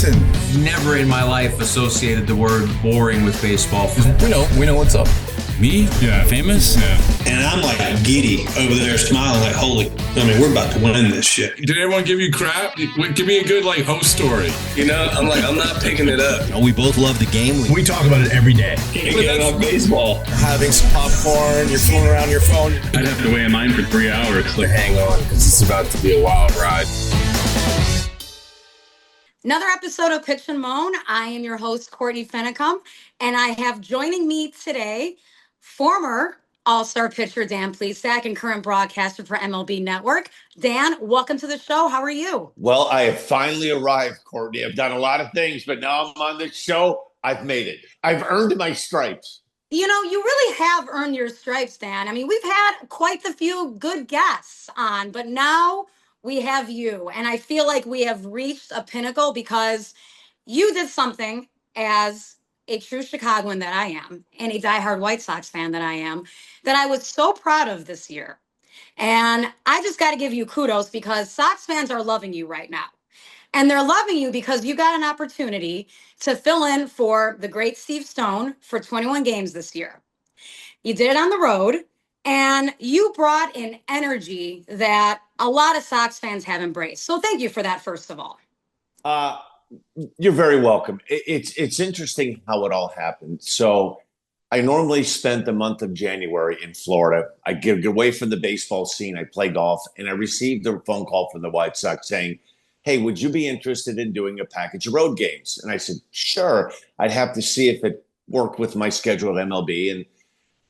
Listen, Never in my life associated the word boring with baseball. we know what's up. Me? Yeah. Famous? Yeah. And I'm like giddy over there smiling like, we're about to win this shit. Did everyone give you crap? Give me a good, host story. I'm not picking it up. We both love the game. We talk about it every day. Getting on baseball. Having some popcorn, you're fooling around your phone. I'd have to wait in line for 3 hours. Hang on, because it's about to be a wild ride. Another episode of Pitch and Moan. I am your host, Courtney Finnicum, and I have joining me today former All-Star pitcher Dan Plesac and current broadcaster for MLB Network. Dan, welcome to the show. How are you? Well, I have finally arrived, Courtney. I've done a lot of things, but now I'm on this show. I've made it. I've earned my stripes. You know, you really have earned your stripes, Dan. I mean, we've had quite the few good guests on, but now we have you. And I feel like we have reached a pinnacle because you did something as a true Chicagoan that I am and a diehard White Sox fan that I am, that I was so proud of this year. And I just got to give you kudos because Sox fans are loving you right now. And they're loving you because you got an opportunity to fill in for the great Steve Stone for 21 games this year. You did it on the road, and you brought in energy that a lot of Sox fans have embraced. So thank you for that, first of all. You're very welcome. It's interesting how it all happened. So I normally spent the month of January in Florida. I get away from the baseball scene. I play golf, and I received a phone call from the White Sox saying, hey, would you be interested in doing a package of road games? And I said, sure. I'd have to see if it worked with my schedule at MLB. And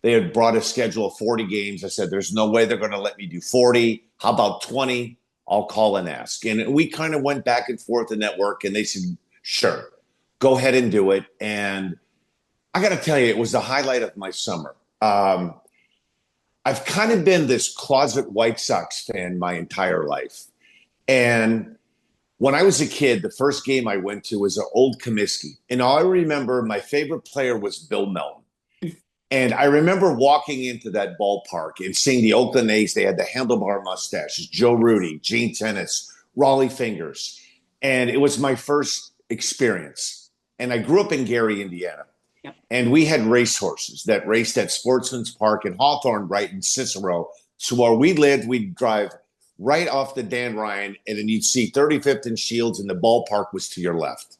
they had brought a schedule of 40 games. I said, there's no way they're going to let me do 40. How about 20? I'll call and ask. And we kind of went back and forth in network, and they said, sure, go ahead and do it. And I got to tell you, it was the highlight of my summer. I've kind of been this closet White Sox fan my entire life. And when I was a kid, the first game I went to was an Old Comiskey. And all I remember, my favorite player was Bill Melton. And I remember walking into that ballpark and seeing the Oakland A's. They had the handlebar mustaches, Joe Rudy, Gene Tennis, Raleigh Fingers. And it was my first experience. And I grew up in Gary, Indiana. Yep. And we had racehorses that raced at Sportsman's Park in Hawthorne, right in Cicero. So where we lived, we'd drive right off the Dan Ryan, and then you'd see 35th and Shields, and the ballpark was to your left.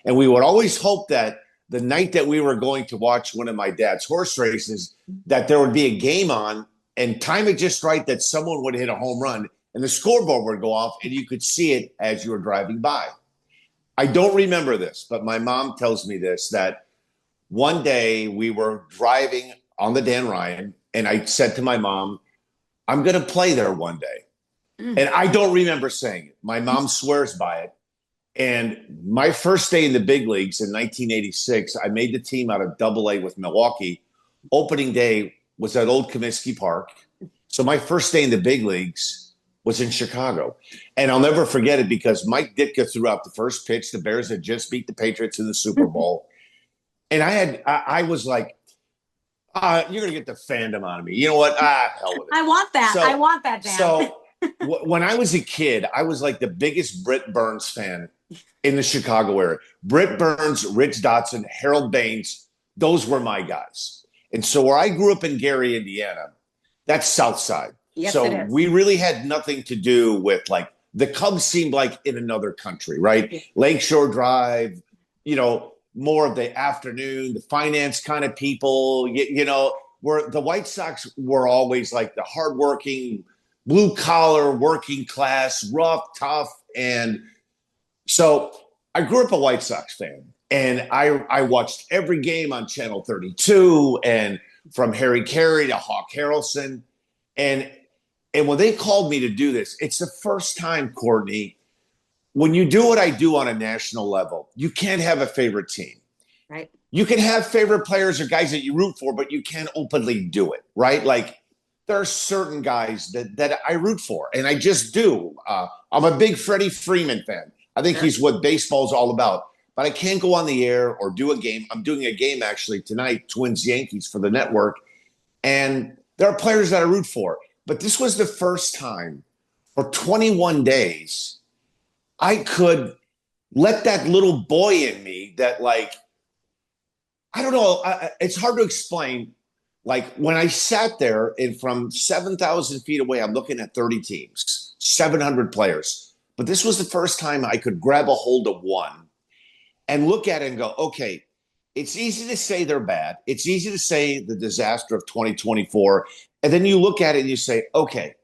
And we would always hope that the night that we were going to watch one of my dad's horse races, that there would be a game on and time it just right that someone would hit a home run and the scoreboard would go off and you could see it as you were driving by. I don't remember this, but my mom tells me this, that one day we were driving on the Dan Ryan and I said to my mom, I'm going to play there one day. And I don't remember saying it. My mom swears by it. And my first day in the big leagues in 1986, I made the team out of Double-A with Milwaukee. Opening day was at Old Comiskey Park. So my first day in the big leagues was in Chicago. And I'll never forget it because Mike Ditka threw out the first pitch. The Bears had just beat the Patriots in the Super Bowl. And I was like, you're going to get the fandom out of me. You know what? Hell with it. I want that. I want that, Dan. So when I was a kid, I was like the biggest Britt Burns fan in the Chicago area. Britt Burns, Rich Dotson, Harold Baines, those were my guys. And so where I grew up in Gary, Indiana, that's South Side. Yes, so we really had nothing to do with the Cubs seemed like in another country, right? Yeah. Lakeshore Drive, more of the afternoon, the finance kind of people, where the White Sox were always like the hardworking, blue collar, working class, rough, tough. And so I grew up a White Sox fan, and I watched every game on Channel 32 and from Harry Carey to Hawk Harrelson. And when they called me to do this, it's the first time, Courtney, when you do what I do on a national level, you can't have a favorite team. Right. You can have favorite players or guys that you root for, but you can't openly do it, right? There are certain guys that I root for, and I just do. I'm a big Freddie Freeman fan. I think he's what baseball's all about. But I can't go on the air or do a game. I'm doing a game actually tonight, Twins-Yankees for the network. And there are players that I root for. But this was the first time for 21 days I could let that little boy in me that like, I don't know, it's hard to explain. Like when I sat there and from 7,000 feet away, I'm looking at 30 teams, 700 players. But this was the first time I could grab a hold of one and look at it and go, okay, it's easy to say they're bad. It's easy to say the disaster of 2024. And then you look at it and you say, okay,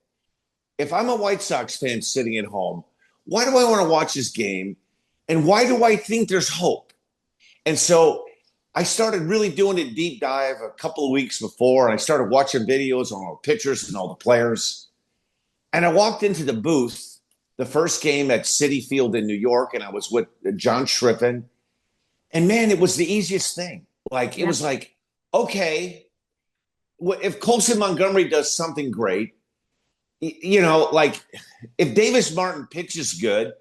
if I'm a White Sox fan sitting at home, why do I want to watch this game? And why do I think there's hope? And so I started really doing a deep dive a couple of weeks before. And I started watching videos on all the pitchers and all the players. And I walked into the booth, the first game at Citi Field in New York, and I was with John Schriffen. And man, it was the easiest thing. Like, it was like, okay, if Colson Montgomery does something great, you know, like if Davis Martin pitches good,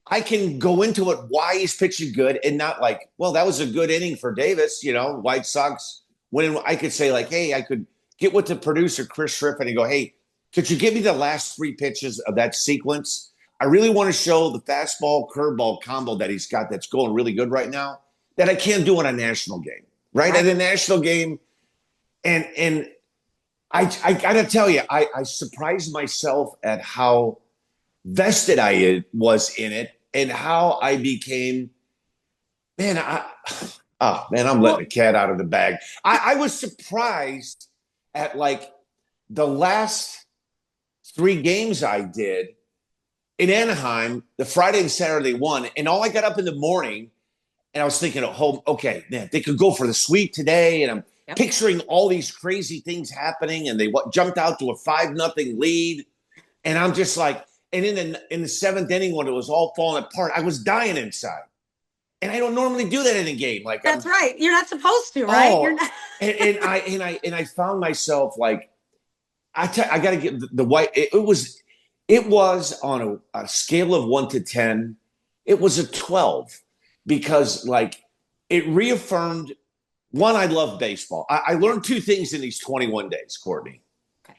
I can go into it why he's pitching good and not like, well, that was a good inning for Davis, you know, White Sox winning. I could say like, hey, I could get with the producer, Chris Schriffen, and go, hey, could you give me the last 3 pitches of that sequence? I really want to show the fastball curveball combo that he's got that's going really good right now that I can't do in a national game, right? At a national game. And I got to tell you, I surprised myself at how vested I was in it and how I became, man, I'm letting the cat out of the bag. I was surprised at like the last 3 games I did in Anaheim, the Friday and Saturday one. And all I got up in the morning and I was thinking, oh, okay, man, they could go for the sweep today. And I'm picturing all these crazy things happening. And they jumped out to a 5-0 lead. And I'm just like, and in the 7th inning when it was all falling apart, I was dying inside. And I don't normally do that in a game. Like that's right. You're not supposed to, right? Oh, You're not. and I found myself like, I got to get the White. It was on a scale of 1 to 10. It was a 12 because like it reaffirmed one. I love baseball. I learned 2 things in these 21 days, Courtney. Okay.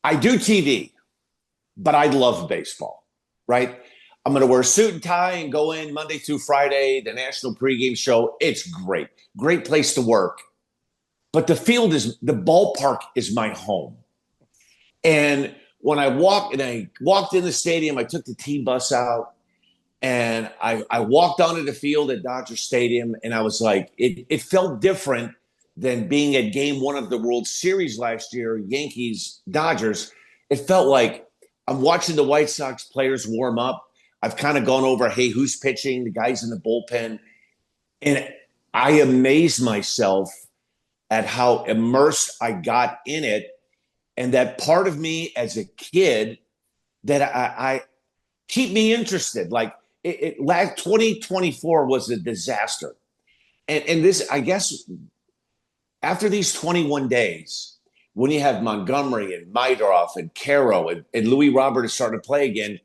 I do TV, but I love baseball, right? I'm going to wear a suit and tie and go in Monday through Friday, the national pregame show. It's great. Great place to work. But the ballpark is my home. And when I walked in the stadium, I took the team bus out and I walked onto the field at Dodger Stadium. And I was like, it felt different than being at game 1 of the World Series last year, Yankees, Dodgers. It felt like I'm watching the White Sox players warm up. I've kind of gone over, hey, who's pitching, the guys in the bullpen. And I amazed myself at how immersed I got in it. And that part of me as a kid that I keep me interested. Like last 2024 was a disaster. And this, I guess, after these 21 days, when you have Montgomery and Maedorff and Caro and Louis Robert is starting to play again,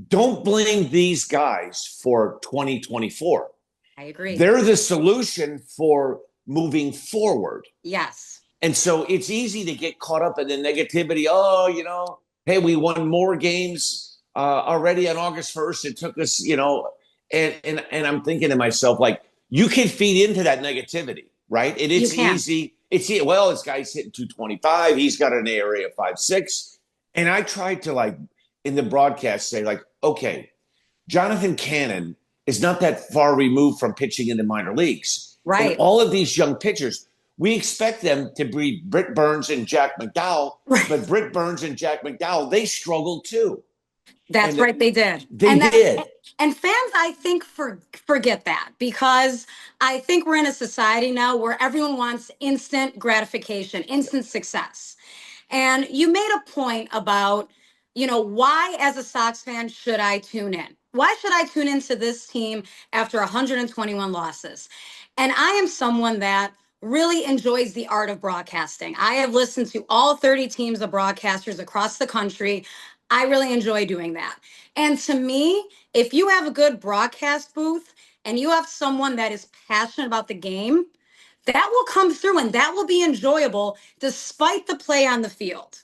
don't blame these guys for 2024. I agree. They're the solution for moving forward. Yes. And so it's easy to get caught up in the negativity. Oh, you know, hey, we won more games already on August 1st. It took us, you know, and I'm thinking to myself, like, you can feed into that negativity, right? And it's easy. Well, this guy's hitting 225. He's got an area of 5.6. And I tried to, like, in the broadcast say, like, okay, Jonathan Cannon is not that far removed from pitching in the minor leagues. Right. And all of these young pitchers, we expect them to be Britt Burns and Jack McDowell, but Britt Burns and Jack McDowell, they struggled too. That's right, they did. They did. And fans, I think, forget that because I think we're in a society now where everyone wants instant gratification, instant success. And you made a point about, you know, why as a Sox fan should I tune in? Why should I tune into this team after 121 losses? And I am someone that really enjoys the art of broadcasting. I have listened to all 30 teams of broadcasters across the country. I really enjoy doing that. And to me, if you have a good broadcast booth and you have someone that is passionate about the game, that will come through and that will be enjoyable despite the play on the field.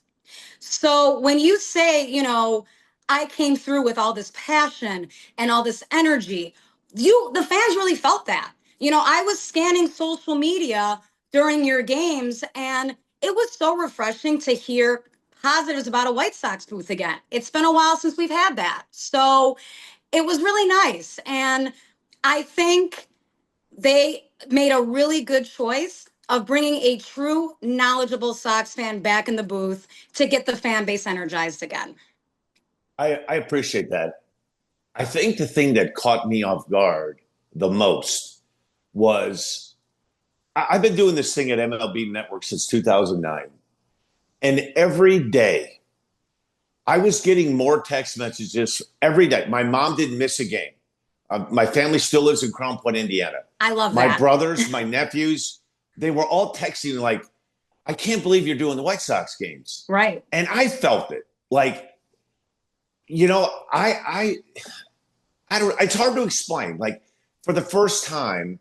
So when you say, you know, I came through with all this passion and all this energy. The fans really felt that. I was scanning social media during your games, and it was so refreshing to hear positives about a White Sox booth again. It's been a while since we've had that. So it was really nice. And I think they made a really good choice of bringing a true knowledgeable Sox fan back in the booth to get the fan base energized again. I appreciate that. I think the thing that caught me off guard the most was I've been doing this thing at MLB Network since 2009. And every day I was getting more text messages every day. My mom didn't miss a game. My family still lives in Crown Point, Indiana. I love my that. My brothers, my nephews, they were all texting like, I can't believe you're doing the White Sox games. Right. And I felt it. Like, I don't, it's hard to explain. Like, for the first time,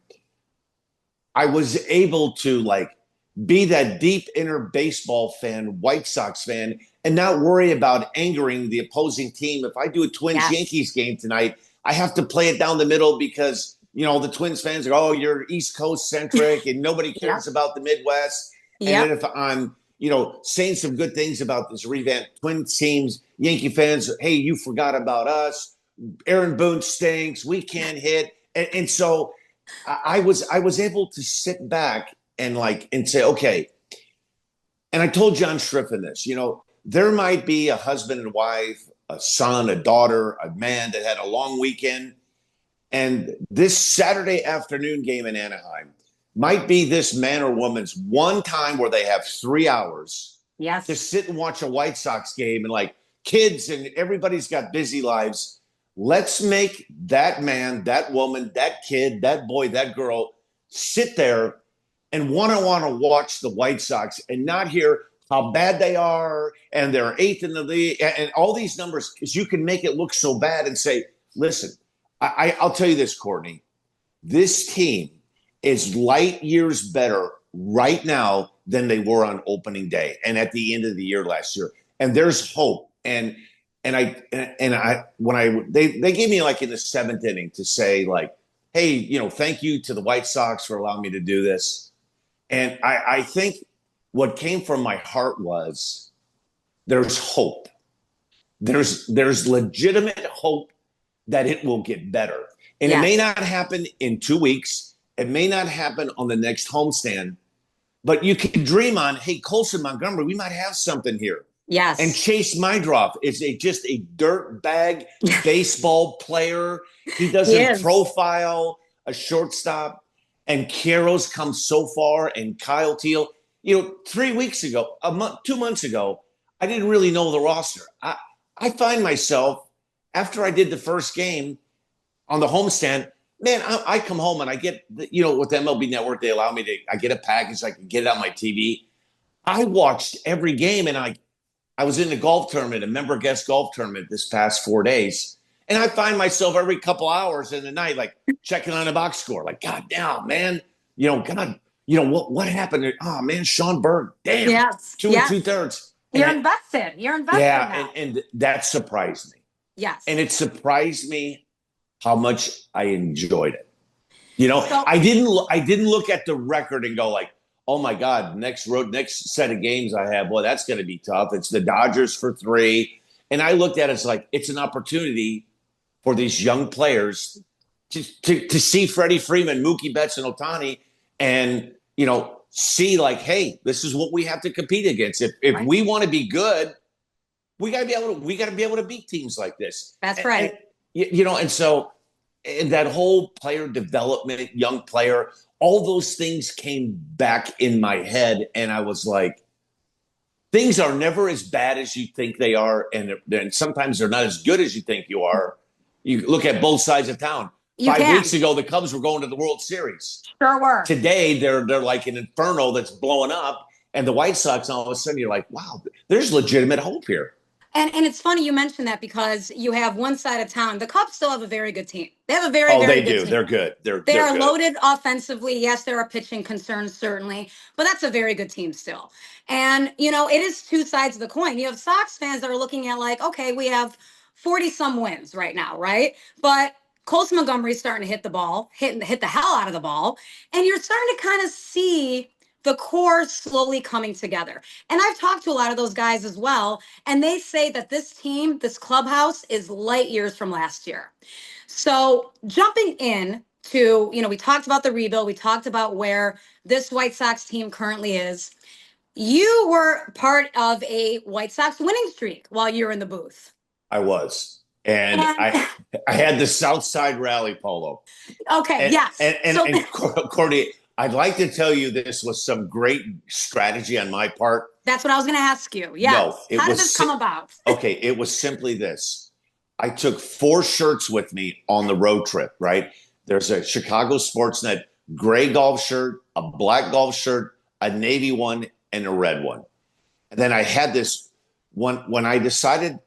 I was able to be that deep inner baseball fan, White Sox fan, and not worry about angering the opposing team. If I do a Twins-Yankees game tonight, I have to play it down the middle because, the Twins fans are, oh, you're East Coast centric and nobody cares about the Midwest. And then if I'm, saying some good things about this revamped Twins teams, Yankee fans, hey, you forgot about us. Aaron Boone stinks. We can't hit. And so I was able to sit back and say, okay. And I told John Schriffen this, there might be a husband and wife, a son, a daughter, a man that had a long weekend. And this Saturday afternoon game in Anaheim might be this man or woman's one time where they have 3 hours to sit and watch a White Sox game. And kids and everybody's got busy lives. Let's make that man, that woman, that kid, that boy, that girl sit there and want to watch the White Sox and not hear how bad they are and they're eighth in the league and all these numbers, because you can make it look so bad and say, listen, I'll tell you this, Courtney, this team is light years better right now than they were on opening day and at the end of the year last year. And there's hope. And they gave me in the seventh inning to say hey, thank you to the White Sox for allowing me to do this. And I think what came from my heart was there's hope. There's legitimate hope that it will get better. And it may not happen in 2 weeks. It may not happen on the next homestand, but you can dream on, hey, Colson Montgomery, we might have something here. Yes. And Chase Mydroff is just a dirt bag baseball player. He doesn't profile a shortstop. And Carroll's come so far, and Kyle Teal. 3 weeks ago, 2 months ago, I didn't really know the roster. I find myself, after I did the first game on the homestand, man, I come home and I get, with the MLB Network, they allow me I get a package, I can get it on my TV. I watched every game, and I was in the golf tournament, a member guest golf tournament this past 4 days. And I find myself every couple hours in the night, checking on a box score, God damn, man, what happened? Oh man, Sean Berg, damn, 2 2/3. You're invested. Yeah. And that surprised me. Yes. And it surprised me how much I enjoyed it. I didn't look at the record and go oh my God, next set of games I have, boy, that's going to be tough. It's the Dodgers for 3. And I looked at it as it's an opportunity for these young players to see Freddie Freeman, Mookie Betts, and Ohtani and, see hey, this is what we have to compete against. If we want to be good, we got to be able to beat teams like this. That's right. And so that whole player development, young player, all those things came back in my head. And I was things are never as bad as you think they are. And sometimes they're not as good as you think you are. You look at both sides of town. 5 weeks ago, the Cubs were going to the World Series. Sure were. Today, they're like an inferno that's blowing up. And the White Sox, all of a sudden, you're wow, there's legitimate hope here. And it's funny you mentioned that because you have one side of town. The Cubs still have a very good team. They have a very good team. They're good. They're good. Loaded offensively. Yes, there are pitching concerns, certainly. But that's a very good team still. And, it is two sides of the coin. You have Sox fans that are looking at okay, we have 40 some wins right now, right? But Colson Montgomery's starting to hit the ball, hit the hell out of the ball. And you're starting to kind of see the core slowly coming together. And I've talked to a lot of those guys as well. And they say that this team, this clubhouse is light years from last year. So jumping in to, we talked about the rebuild. We talked about where this White Sox team currently is. You were part of a White Sox winning streak while you were in the booth. I was. And I had the Side Rally Polo. Okay, and, yes. And Courtney, I'd like to tell you this was some great strategy on my part. That's what I was going to ask you. Yes. No, how did this come about? Okay, it was simply this. I took 4 shirts with me on the road trip, right? There's a Chicago Sportsnet gray golf shirt, a black golf shirt, a navy one, and a red one. And then I had this one when I decided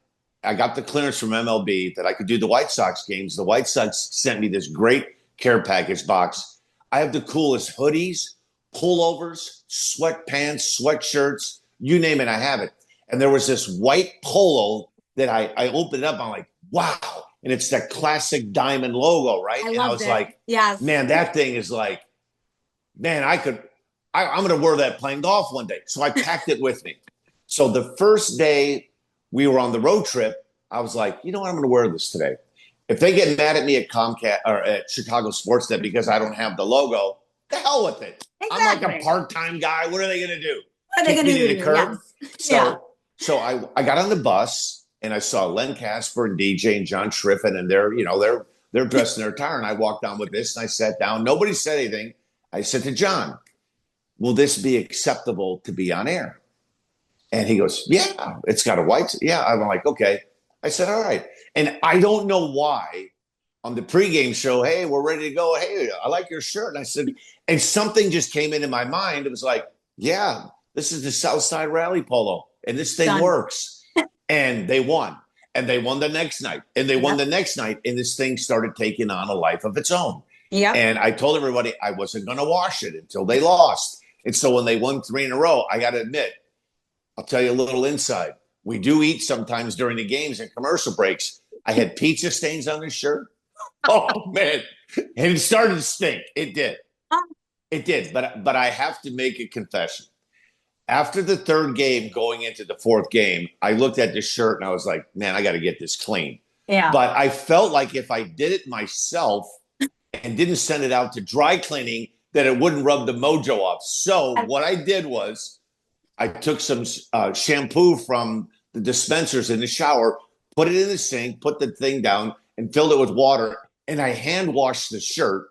I got the clearance from MLB that I could do the White Sox games. The White Sox sent me this great care package box. I have the coolest hoodies, pullovers, sweatpants, sweatshirts, you name it, I have it. And there was this white polo that I opened it up. I'm like, wow. And it's that classic diamond logo, right? I was like, yes, man, that thing is like, man, I'm going to wear that playing golf one day. So I packed it with me. So the first day we were on the road trip, I was like, you know what? I'm going to wear this today. If they get mad at me at Comcast or at Chicago Sportsnet because I don't have the logo, the hell with it. Exactly. I'm like a part-time guy. What are they going to do? What are they going to do? The curb? Yes. So I got on the bus and I saw Len Casper and DJ and John Schriffen, and they're dressed in their attire. And I walked down with this and I sat down. Nobody said anything. I said to John, will this be acceptable to be on air? And he goes, yeah, it's got a white. Yeah. I'm like, okay. I said, all right. And I don't know why on the pregame show, hey, we're ready to go. Hey, I like your shirt. And I said, and something just came into my mind. It was like, yeah, this is the Side Rally Polo and this thing works. And they won. And they won the next night. And they won the next night. And this thing started taking on a life of its own. Yeah. And I told everybody I wasn't going to wash it until they lost. And so when they won 3 in a row, I got to admit, I'll tell you a little inside. We do eat sometimes during the games and commercial breaks. I had pizza stains on the shirt. Oh, man. And it started to stink. It did. It did. But I have to make a confession. After the 3rd game going into the 4th game, I looked at this shirt and I was like, man, I got to get this clean. Yeah. But I felt like if I did it myself and didn't send it out to dry cleaning, that it wouldn't rub the mojo off. So what I did was I took some shampoo from the dispensers in the shower, put it in the sink, put the thing down, and filled it with water. And I hand washed the shirt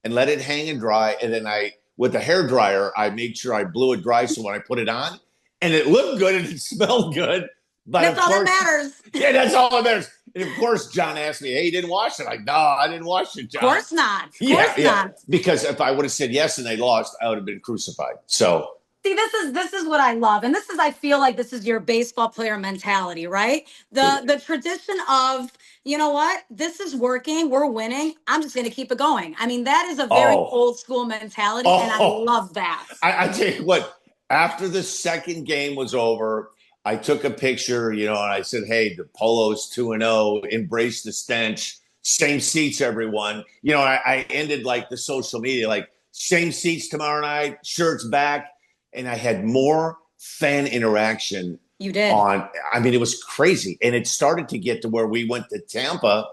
and let it hang and dry. And then with the hair dryer, I made sure I blew it dry. So when I put it on, and it looked good and it smelled good. But that's all that matters. Yeah, that's all that matters. And of course, John asked me, hey, you didn't wash it? Like, no, I didn't wash it, John. Of course not. Of course not. Because if I would have said yes and they lost, I would have been crucified. So see, this is what I love. And I feel like this is your baseball player mentality, right? The tradition of, you know what, this is working, we're winning, I'm just going to keep it going. I mean, that is a very old school mentality, and I love that. I tell you what, after the 2nd game was over, I took a picture, and I said, hey, the Polo's 2-0, embrace the stench, same seats, everyone. I ended like the social media, like same seats tomorrow night, shirts back. And I had more fan interaction. You did. It was crazy. And it started to get to where we went to Tampa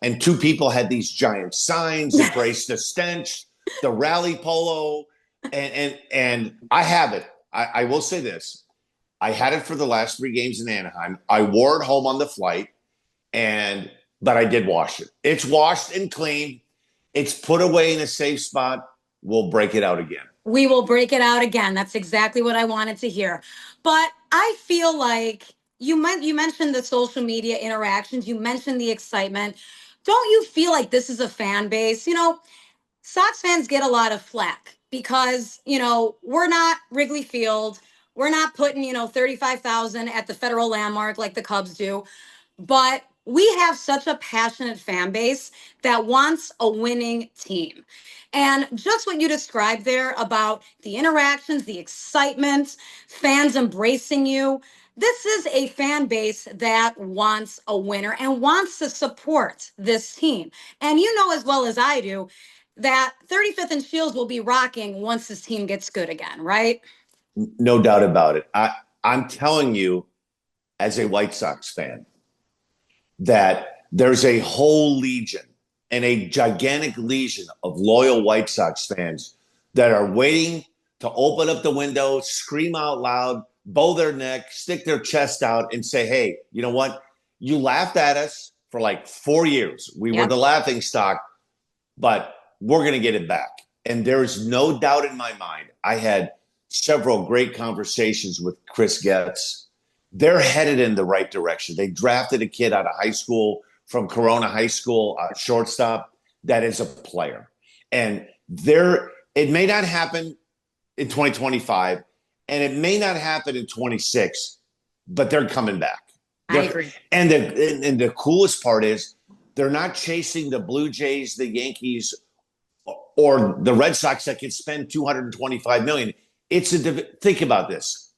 and 2 people had these giant signs, embrace the stench, the rally polo. And I have it. I will say this. I had it for the last 3 games in Anaheim. I wore it home on the flight, but I did wash it. It's washed and cleaned. It's put away in a safe spot. We'll break it out again. We will break it out again. That's exactly what I wanted to hear. But I feel like you mentioned the social media interactions. You mentioned the excitement. Don't you feel like this is a fan base? Sox fans get a lot of flack because, we're not Wrigley Field. We're not putting, 35,000 at the federal landmark like the Cubs do. But we have such a passionate fan base that wants a winning team. And just what you described there about the interactions, the excitement, fans embracing you, this is a fan base that wants a winner and wants to support this team. And you know as well as I do that 35th and Shields will be rocking once this team gets good again, right? No doubt about it. I'm telling you, as a White Sox fan, that there's a whole legion and a gigantic legion of loyal White Sox fans that are waiting to open up the window, scream out loud, bow their neck, stick their chest out, and say, hey, you know what? You laughed at us for like 4 years. We were the laughing stock, but we're going to get it back. And there's no doubt in my mind. I had several great conversations with Chris Getz. They're headed in the right direction. They drafted a kid out of high school from Corona High School, shortstop, that is a player. And it may not happen in 2025, and it may not happen in 26, but they're coming back. I agree. And the coolest part is they're not chasing the Blue Jays, the Yankees, or the Red Sox that can spend $225 million. Think about this.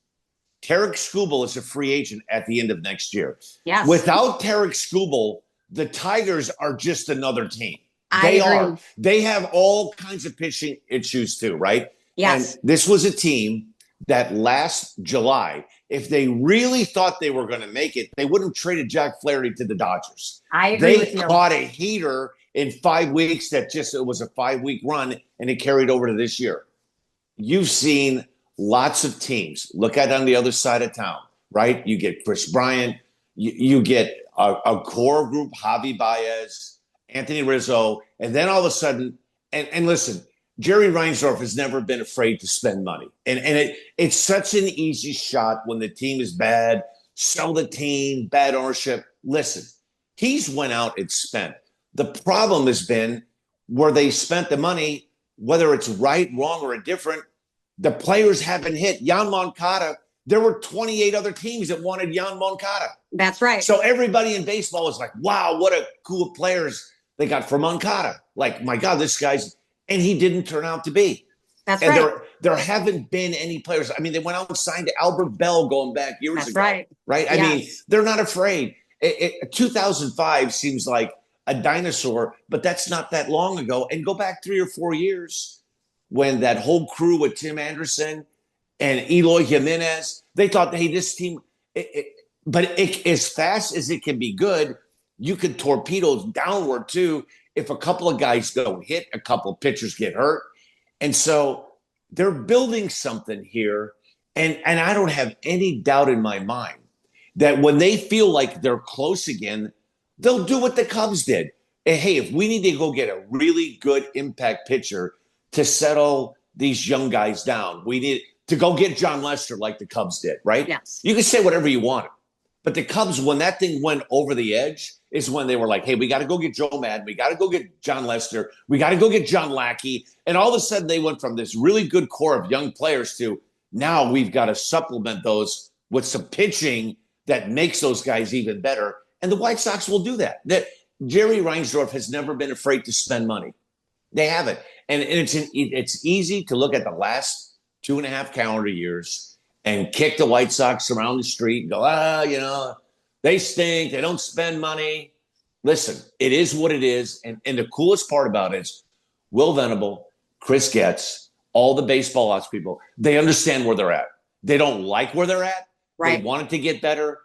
Tarek Skubal is a free agent at the end of next year. Yes. Without Tarek Skubal, the Tigers are just another team. I agree. They have all kinds of pitching issues too, right? Yes. And this was a team that last July, if they really thought they were going to make it, they wouldn't have traded Jack Flaherty to the Dodgers. I agree with you. They caught a heater in 5 weeks it was a 5-week run, and it carried over to this year. You've seen lots of teams. Look at on the other side of town, right? You get Chris Bryant. You get a core group, Javi Baez, Anthony Rizzo, and then all of a sudden, and listen, Jerry Reinsdorf has never been afraid to spend money. And it's such an easy shot when the team is bad, sell the team, bad ownership. Listen, he's went out and spent. The problem has been where they spent the money, whether it's right, wrong, or indifferent, the players haven't hit. Jan Moncada, there were 28 other teams that wanted Jan Moncada. That's right. So everybody in baseball was like, wow, what a cool players they got for Moncada. Like, my God, this guy's – and he didn't turn out to be. That's and right. There haven't been any players. I mean, they went out and signed Albert Bell going back years That's ago. right. Right? I mean, they're not afraid. 2005 seems like a dinosaur, but that's not that long ago. And go back 3 or 4 years when that whole crew with Tim Anderson and Eloy Jimenez, they thought, hey, this team as fast as it can be good, you could torpedo downward too if a couple of guys don't hit, a couple of pitchers get hurt. And so they're building something here. And I don't have any doubt in my mind that when they feel like they're close again, they'll do what the Cubs did. And hey, if we need to go get a really good impact pitcher to settle these young guys down, we need to go get John Lester like the Cubs did, right? Yes. You can say whatever you want. But the Cubs, when that thing went over the edge, is when they were like, hey, we got to go get Joe Madden. We got to go get John Lester. We got to go get John Lackey. And all of a sudden they went from this really good core of young players to now we've got to supplement those with some pitching that makes those guys even better. And the White Sox will do that. Jerry Reinsdorf has never been afraid to spend money. They haven't. And it's easy to look at the last 2.5 calendar years and kick the White Sox around the street and go, they stink. They don't spend money. Listen, it is what it is. And the coolest part about it is Will Venable, Chris Getz, all the baseball ops people, they understand where they're at. They don't like where they're at. Right. They want it to get better.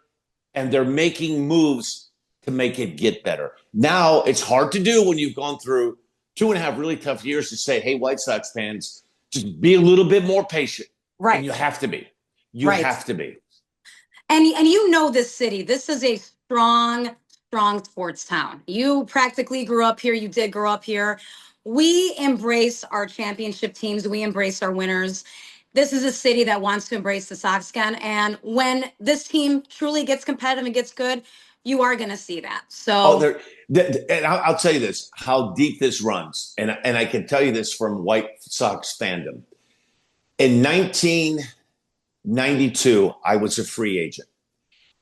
And they're making moves to make it get better. Now, it's hard to do when you've gone through 2.5 really tough years to say, hey, White Sox fans, just be a little bit more patient. Right. And you have to be. You have to be. And you know this city. This is a strong sports town. You practically grew up here. You did grow up here. We embrace our championship teams. We embrace our winners. This is a city that wants to embrace the Sox again. And when this team truly gets competitive and gets good, you are going to see that. So, and I'll tell you this, how deep this runs. And I can tell you this from White Sox fandom. In 1992, I was a free agent.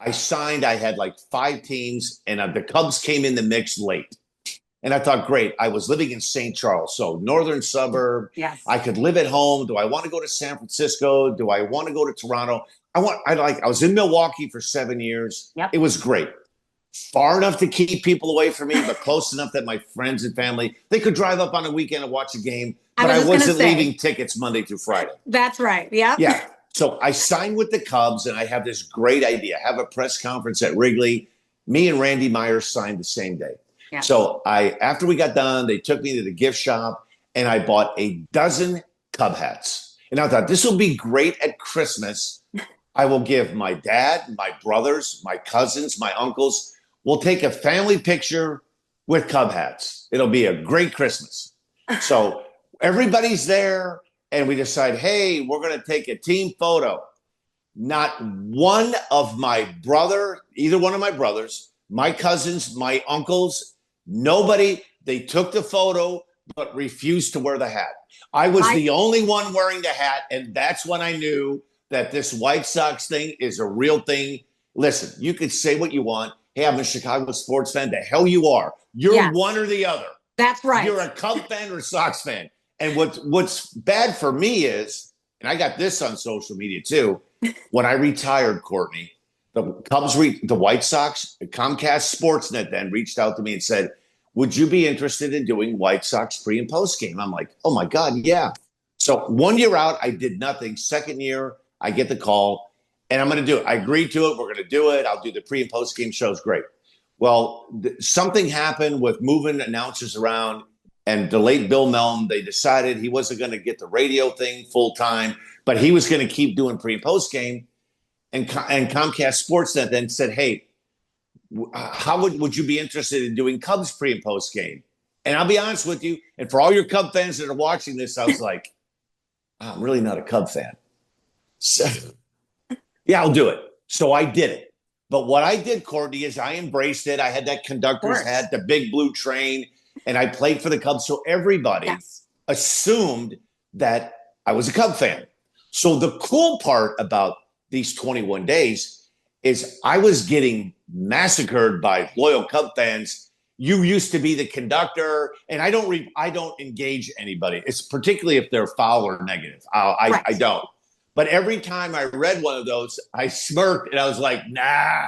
I had like 5 teams, and the Cubs came in the mix late. And I thought, great, I was living in St. Charles, so northern suburb. Yes. I could live at home. Do I want to go to San Francisco? Do I want to go to Toronto? I was in Milwaukee for 7 years. Yep. It was great. Far enough to keep people away from me, but close enough that my friends and family, they could drive up on a weekend and watch a game, but I wasn't leaving tickets Monday through Friday. That's right. Yeah. Yeah. So I signed with the Cubs, and I have this great idea. Have a press conference at Wrigley. Me and Randy Myers signed the same day. Yeah. So after we got done, they took me to the gift shop, and I bought a dozen Cub hats. And I thought, this will be great at Christmas. I will give my dad, my brothers, my cousins, my uncles. We'll take a family picture with Cub hats. It'll be a great Christmas. So everybody's there, and we decide, hey, we're going to take a team photo. Not one of either one of my brothers, my cousins, my uncles, nobody, they took the photo but refused to wear the hat. I was the only one wearing the hat, and that's when I knew that this White Sox thing is a real thing. Listen, you could say what you want. Hey, I'm a Chicago sports fan. The hell you are. You're one or the other. That's right. You're a Cub fan or a Sox fan. And what's bad for me is, and I got this on social media too, when I retired, Courtney, the White Sox, Comcast Sportsnet then reached out to me and said, would you be interested in doing White Sox pre and post game? I'm like, oh my God, yeah. So 1 year out, I did nothing. Second year, I get the call, and I'm going to do it. I agreed to it. We're going to do it. I'll do the pre and post game shows. Great. Well, something happened with moving announcers around, and the late Bill Melton, they decided he wasn't going to get the radio thing full time, but he was going to keep doing pre and post game. And Comcast Sportsnet then said, hey, how would you be interested in doing Cubs pre and post game? And I'll be honest with you, and for all your Cub fans that are watching this, I was like, I'm really not a Cub fan. So, yeah, I'll do it. So I did it. But what I did, Courtney, is I embraced it. I had that conductor's hat, the big blue train, and I played for the Cubs. So everybody assumed that I was a Cub fan. So the cool part about these 21 days is I was getting massacred by loyal Cub fans. You used to be the conductor, and I don't engage anybody. It's particularly if they're foul or negative. I don't. But every time I read one of those, I smirked and I was like, nah,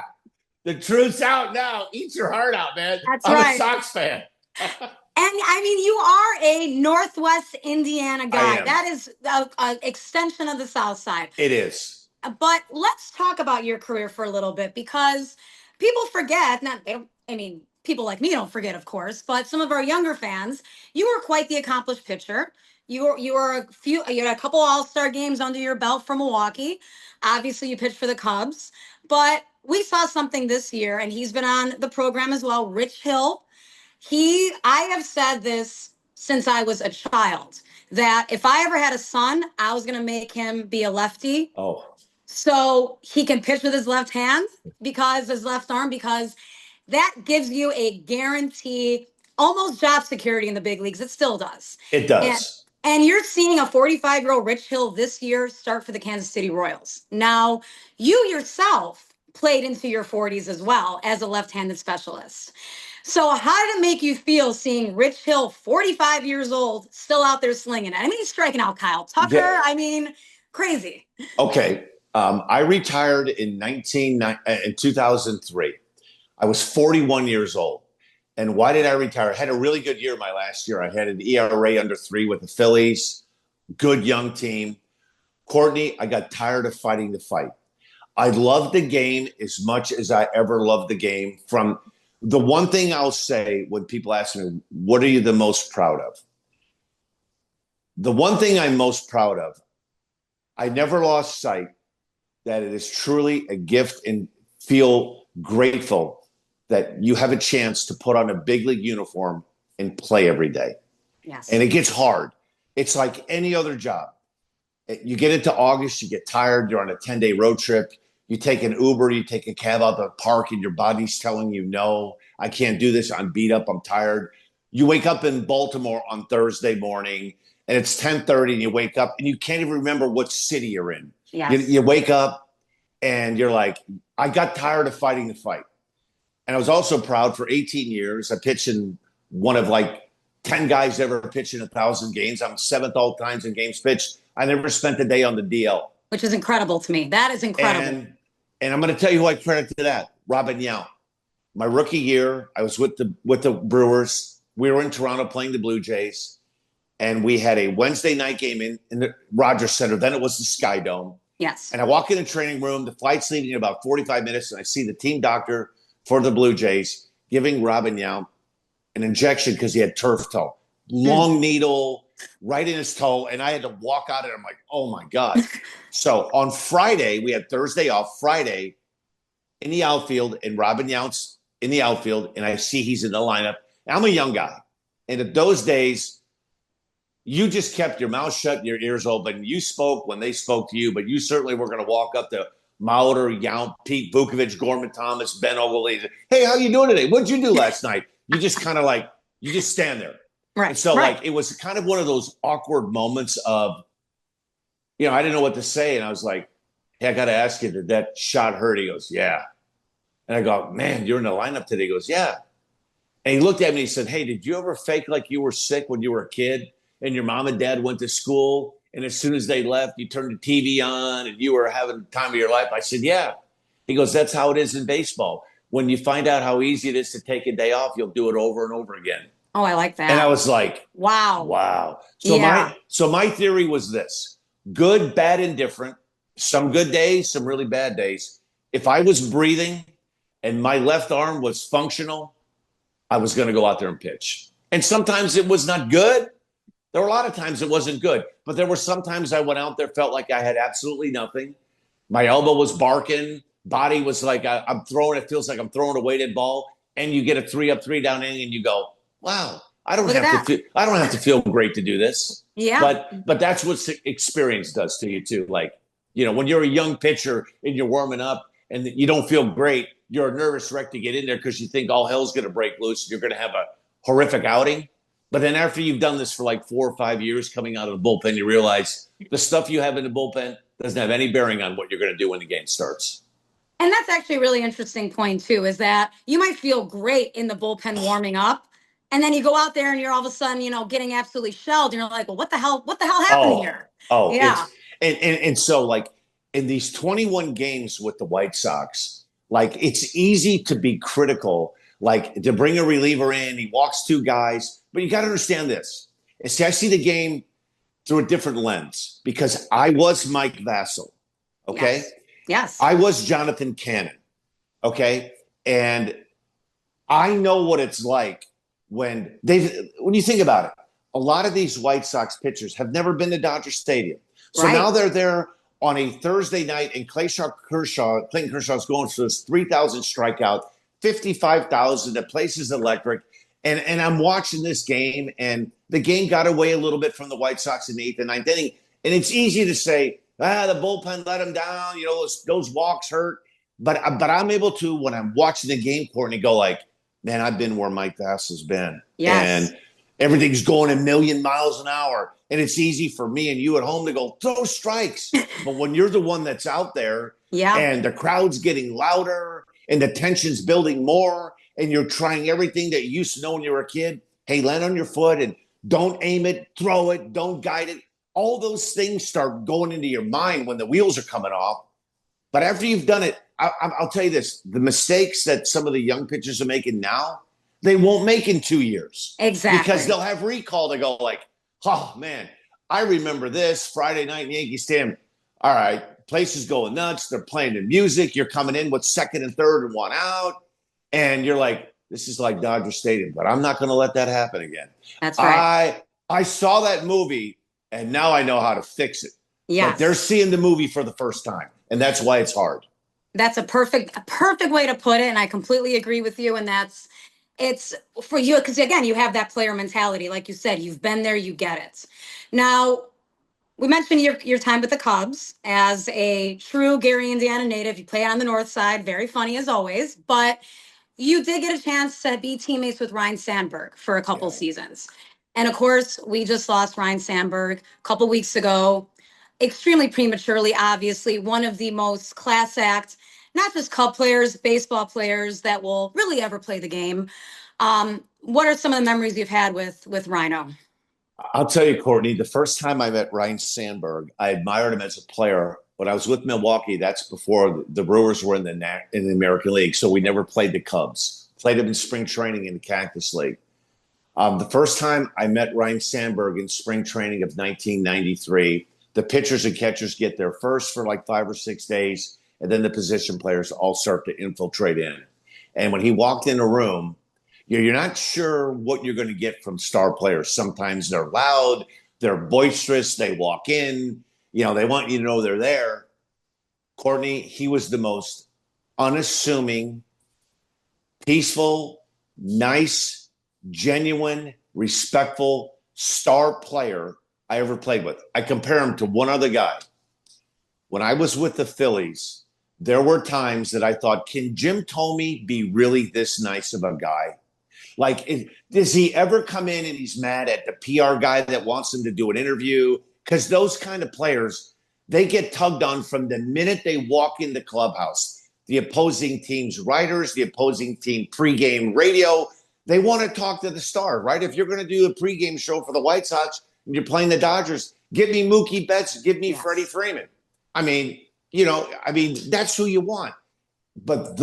the truth's out now. Eat your heart out, man. I'm a Sox fan. And I mean, you are a Northwest Indiana guy. That is an extension of the South Side. It is. But let's talk about your career for a little bit, because people forget, people like me don't forget, of course, but some of our younger fans, you were quite the accomplished pitcher. You had a couple All-Star games under your belt for Milwaukee. Obviously, you pitched for the Cubs, but we saw something this year, and he's been on the program as well. Rich Hill. I have said this since I was a child, that if I ever had a son, I was going to make him be a lefty. Oh. So he can pitch with his left hand, because his left arm, because that gives you a guarantee, almost job security in the big leagues. It still does. It does. And you're seeing a 45-year-old Rich Hill this year start for the Kansas City Royals. Now, you yourself played into your 40s as well as a left-handed specialist. So how did it make you feel seeing Rich Hill, 45 years old, still out there slinging it? I mean, he's striking out Kyle Tucker. Yeah. I mean, crazy. Okay. I retired in 2003. I was 41 years old. And why did I retire? I had a really good year my last year. I had an ERA under 3 with the Phillies. Good young team. Courtney, I got tired of fighting the fight. I loved the game as much as I ever loved the game. From the one thing I'll say when people ask me, what are you the most proud of? The one thing I'm most proud of, I never lost sight that it is truly a gift, and feel grateful that you have a chance to put on a big league uniform and play every day. Yes. And it gets hard. It's like any other job. You get into August, you get tired, you're on a 10-day road trip, you take an Uber, you take a cab out the park, and your body's telling you, no, I can't do this. I'm beat up, I'm tired. You wake up in Baltimore on Thursday morning, and it's 10:30, and you wake up, and you can't even remember what city you're in. Yes. You wake up, and you're like, I got tired of fighting the fight. And I was also proud for 18 years. I pitched in one of like 10 guys ever pitched in 1,000 games. I'm 7th all times in games pitched. I never spent a day on the DL. which is incredible to me. That is incredible. And I'm going to tell you who I credit to that, Robin Yount. My rookie year, I was with the Brewers. We were in Toronto playing the Blue Jays, and we had a Wednesday night game in the Rogers Center. Then it was the Sky Dome. Yes. And I walk in the training room. The flight's leaving in about 45 minutes, and I see the team doctor for the Blue Jays giving Robin Yount an injection because he had turf toe. Long needle right in his toe, and I had to walk out and I'm like, oh my God. So on Friday, we had Thursday off. Friday in the outfield, and Robin Yount's in the outfield, and I see he's in the lineup. I'm a young guy. And at those days, you just kept your mouth shut and your ears open. You spoke when they spoke to you, but you certainly were going to walk up to Mauder, Yount, Pete Vukovich, Gorman Thomas, Ben Ogilvy. Hey, how you doing today? What'd you do last night? You just kind of like, you just stand there. Right. And so like, it was kind of one of those awkward moments of, I didn't know what to say. And I was like, hey, I got to ask you, did that shot hurt? He goes, yeah. And I go, man, you're in the lineup today. He goes, yeah. And he looked at me and he said, hey, did you ever fake like you were sick when you were a kid and your mom and dad went to school? And as soon as they left, you turned the TV on and you were having the time of your life? I said, yeah. He goes, that's how it is in baseball. When you find out how easy it is to take a day off, you'll do it over and over again. Oh, I like that. And I was like, wow. So my theory was this: good, bad, indifferent, some good days, some really bad days. If I was breathing and my left arm was functional, I was going to go out there and pitch. And sometimes it was not good. There were a lot of times it wasn't good, but there were some times I went out there, felt like I had absolutely nothing. My elbow was barking. Body was like, I'm throwing, it feels like I'm throwing a weighted ball. And you get a 3-up, 3-down inning and you go, wow, I don't have to feel great to do this. Yeah. But that's what experience does to you too. Like, when you're a young pitcher and you're warming up and you don't feel great, you're a nervous wreck to get in there because you think all hell's going to break loose and you're going to have a horrific outing. But then after you've done this for like 4 or 5 years, coming out of the bullpen, you realize the stuff you have in the bullpen doesn't have any bearing on what you're going to do when the game starts. And that's actually a really interesting point too, is that you might feel great in the bullpen warming up, and then you go out there and you're all of a sudden, getting absolutely shelled. And you're like, well, what the hell happened here? Oh, yeah. And so like in these 21 games with the White Sox, like it's easy to be critical, like to bring a reliever in, he walks 2 guys, but you got to understand this. And see, I see the game through a different lens because I was Mike Vassell. Okay. Yes. I was Jonathan Cannon. Okay. And I know what it's like when you think about it, a lot of these White Sox pitchers have never been to Dodger Stadium. So now they're there on a Thursday night and Clayton Kershaw's going for this 3,000 strikeout, 55,000. The place is electric. And I'm watching this game, and the game got away a little bit from the White Sox in the 8th and 9th inning. And it's easy to say, the bullpen let him down. Those walks hurt. But I'm able to, when I'm watching the game, Courtney, go like, man, I've been where Mike Vass has been. Yes. And everything's going a million miles an hour. And it's easy for me and you at home to go, throw strikes. But when you're the one that's out there and the crowd's getting louder and the tension's building more and you're trying everything that you used to know when you were a kid, hey, land on your foot and don't aim it, throw it, don't guide it. All those things start going into your mind when the wheels are coming off. But after you've done it, I'll tell you this, the mistakes that some of the young pitchers are making now, they won't make in 2 years. Exactly. Because they'll have recall to go like, oh, man, I remember this Friday night in Yankee Stadium. All right, place is going nuts. They're playing the music. You're coming in with 2nd and 3rd and 1 out. And you're like, this is like Dodger Stadium, but I'm not going to let that happen again. That's right. I saw that movie, and now I know how to fix it. Yes. But they're seeing the movie for the first time, and that's why it's hard. That's a perfect way to put it, and I completely agree with you. And it's for you because, again, you have that player mentality. Like you said, you've been there, you get it. Now, we mentioned your time with the Cubs as a true Gary, Indiana native. You play on the north side, very funny as always, but you did get a chance to be teammates with Ryan Sandberg for a couple seasons. And of course, we just lost Ryan Sandberg a couple weeks ago, extremely prematurely, obviously, one of the most class act, not just Cub players, baseball players that will really ever play the game. What are some of the memories you've had with Rhino? I'll tell you, Courtney, the first time I met Ryan Sandberg, I admired him as a player when I was with Milwaukee, that's before the Brewers were in the American League. So we never played the Cubs. Played them in spring training in the Cactus League. The first time I met Ryan Sandberg in spring training of 1993, the pitchers and catchers get there first for like 5 or 6 days, and then the position players all start to infiltrate in. And when he walked in a room, you're not sure what you're going to get from star players. Sometimes they're loud, they're boisterous, they walk in, they want you to know they're there. Courtney, he was the most unassuming, peaceful, nice, genuine, respectful star player I ever played with. I compare him to one other guy. When I was with the Phillies, there were times that I thought, can Jim Thome be really this nice of a guy? Like, does he ever come in and he's mad at the PR guy that wants him to do an interview? Because those kind of players, they get tugged on from the minute they walk in the clubhouse. The opposing team's writers, the opposing team pregame radio, they want to talk to the star, right? If you're going to do a pregame show for the White Sox and you're playing the Dodgers, give me Mookie Betts, give me Freddie Freeman. I mean, that's who you want. But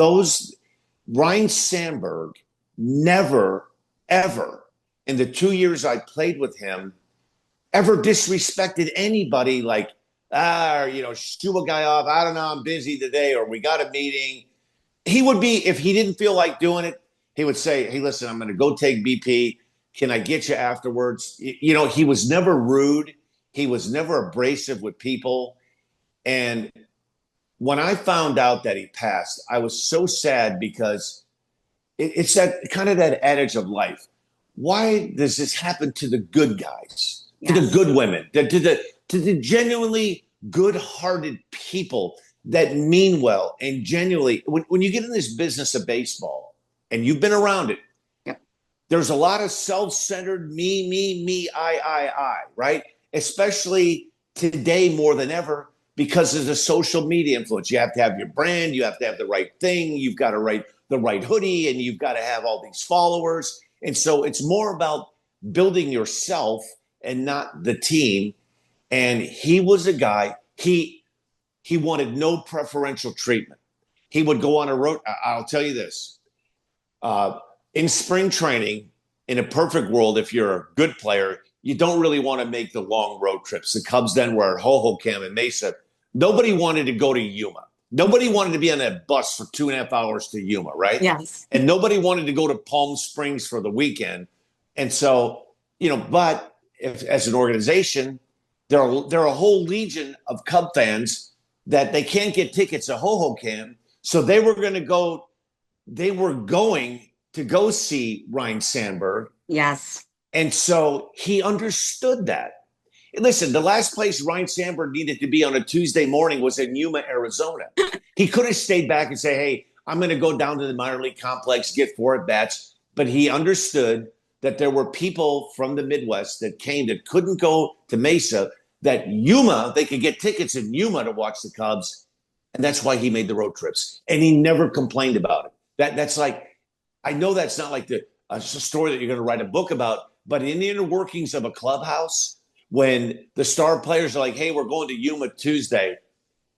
Ryan Sandberg never, ever, in the 2 years I played with him, ever disrespected anybody like, shoo a guy off. I don't know, I'm busy today, or we got a meeting. He would be, if he didn't feel like doing it, he would say, hey, listen, I'm going to go take BP. Can I get you afterwards? He was never rude. He was never abrasive with people. And when I found out that he passed, I was so sad because it's that kind of that adage of life. Why does this happen to the good guys, to the good women, to the genuinely good-hearted people that mean well and genuinely? When you get in this business of baseball and you've been around it, there's a lot of self-centered me, I, right? Especially today more than ever because of the social media influence. You have to have your brand, you have to have the right thing, you've got to write the right hoodie, and you've got to have all these followers. And so it's more about building yourself and not the team. And he was a guy, he wanted no preferential treatment. He would go on a road. I'll tell you this. In spring training, in a perfect world, if you're a good player, you don't really want to make the long road trips. The Cubs then were at Hohokam and Mesa. Nobody wanted to go to Yuma. Nobody wanted to be on that bus for 2.5 hours to Yuma, right? Yes. And nobody wanted to go to Palm Springs for the weekend. And so, but as an organization, there are a whole legion of Cub fans that they can't get tickets to Hohokam. So they were going to go see Ryan Sandberg. Yes. And so he understood that. Listen, the last place Ryan Sandberg needed to be on a Tuesday morning was in Yuma, Arizona. He could have stayed back and say, hey, I'm going to go down to the minor league complex, get 4 at-bats. But he understood that there were people from the Midwest that came that couldn't go to Mesa, that Yuma, they could get tickets in Yuma to watch the Cubs. And that's why he made the road trips. And he never complained about it. That's like, I know that's not like a story that you're going to write a book about, but in the inner workings of a clubhouse, when the star players are like, hey, we're going to Yuma Tuesday,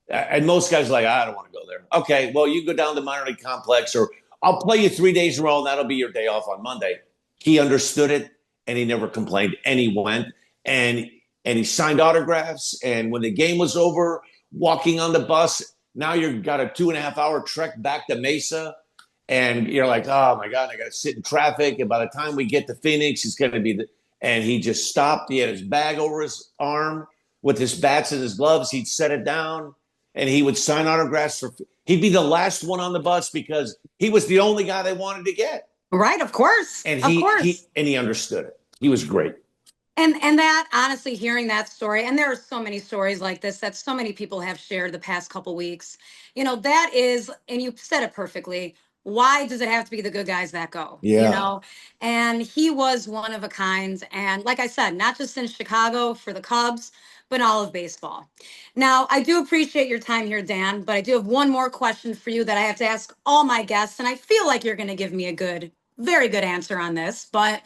and most guys are like, I don't want to go there. Okay, well, you go down to the minor league complex, or I'll play you 3 days in a row, and that'll be your day off on Monday. He understood it, and he never complained, and he went, and he signed autographs, and when the game was over, walking on the bus, now you've got a 2.5-hour trek back to Mesa, and you're like, oh, my God, I got to sit in traffic, and by the time we get to Phoenix, it's going to be and he just stopped. He had his bag over his arm with his bats and his gloves. He'd set it down, and he would sign autographs. He'd be the last one on the bus because he was the only guy they wanted to get. Right, of course. And he understood it. He was great. And that, honestly, hearing that story, and there are so many stories like this that so many people have shared the past couple weeks, that is, and you said it perfectly, why does it have to be the good guys that go? Yeah. And he was one of a kind. And like I said, not just in Chicago for the Cubs, but all of baseball. Now, I do appreciate your time here, Dan, but I do have one more question for you that I have to ask all my guests. And I feel like you're going to give me a very good answer on this. But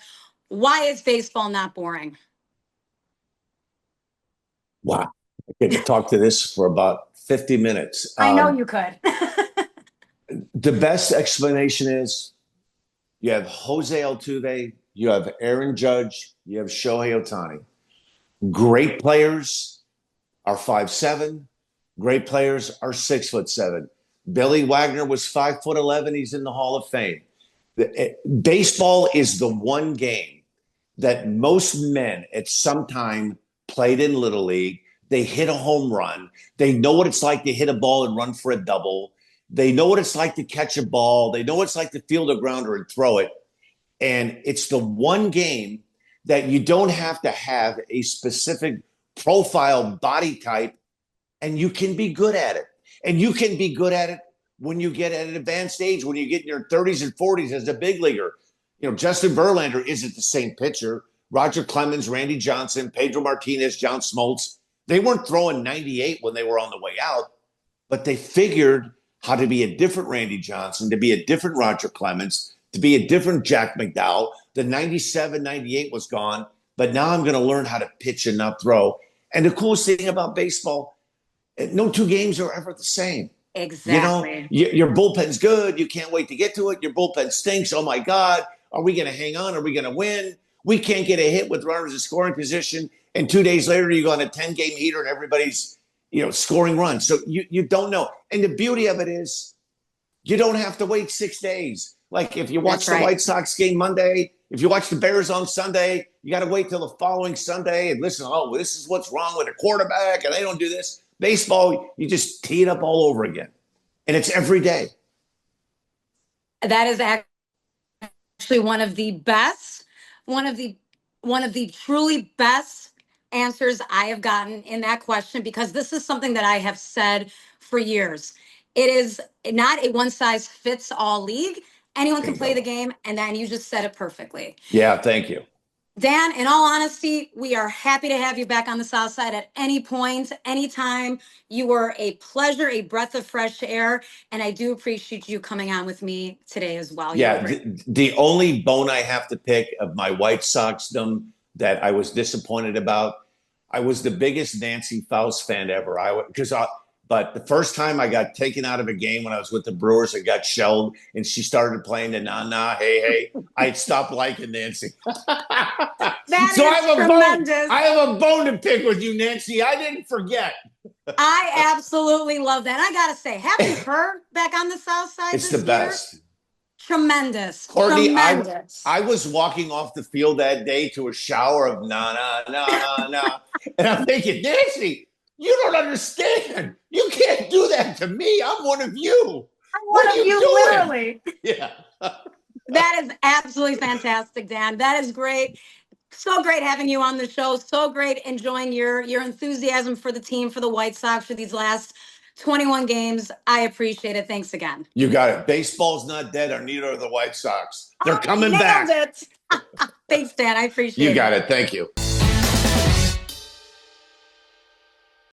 why is baseball not boring? Wow. I get to talk to this for about 50 minutes. I know you could. The best explanation is you have Jose Altuve, you have Aaron Judge, you have Shohei Ohtani. Great players are 5'7". Great players are 6'7". Billy Wagner was 5'11". He's in the Hall of Fame. Baseball is the one game that most men at some time played in Little League. They hit a home run. They know what it's like to hit a ball and run for a double. They know what it's like to catch a ball. They know what it's like to field a grounder and throw it. And it's the one game that you don't have to have a specific profile body type, and you can be good at it. And you can be good at it when you get at an advanced age, when you get in your 30s and 40s as a big leaguer. Justin Verlander isn't the same pitcher. Roger Clemens, Randy Johnson, Pedro Martinez, John Smoltz, they weren't throwing 98 when they were on the way out, but they figured how to be a different Randy Johnson, to be a different Roger Clemens, to be a different Jack McDowell. The 97, 98 was gone, but now I'm going to learn how to pitch and not throw. And the coolest thing about baseball, no two games are ever the same. Exactly. Your bullpen's good. You can't wait to get to it. Your bullpen stinks. Oh, my God. Are we going to hang on? Are we going to win? We can't get a hit with runners in scoring position. And 2 days later, you go on a 10-game heater and everybody's, scoring runs. So you don't know. And the beauty of it is you don't have to wait 6 days. Like if you watch the White Sox game Monday, if you watch the Bears on Sunday, you got to wait till the following Sunday and listen, this is what's wrong with the quarterback and they don't do this. Baseball, you just tee it up all over again. And it's every day. That is actually one of the truly best answers I have gotten in that question, because this is something that I have said for years. It is not a one-size-fits-all league. Anyone can play the game, and then you just said it perfectly. Yeah, thank you. Dan, in all honesty, we are happy to have you back on the South Side at any point, anytime. You were a pleasure, a breath of fresh air, and I do appreciate you coming on with me today as well. Yeah, the only bone I have to pick of my White Soxdom that I was disappointed about, I was the biggest Nancy Faust fan ever. But the first time I got taken out of a game when I was with the Brewers and got shelled, and she started playing the na-na, hey, I had stopped liking Nancy. That so is tremendous. I have a bone to pick with you, Nancy. I didn't forget. I absolutely love that. I got to say, having her back on the South Side it's the best. Tremendous. Courtney, Tremendous. I was walking off the field that day to a shower of na-na. And I'm thinking, Nancy, you don't understand. You can't do that to me. I'm one of you. I'm one of you, literally. Yeah. That is absolutely fantastic, Dan. That is great. So great having you on the show. So great enjoying your enthusiasm for the team, for the White Sox, for these last 21 games. I appreciate it. Thanks again. You got it. Baseball's not dead, or neither are the White Sox. They're coming back. Thanks, Dan. I appreciate it. You got it. Thank you.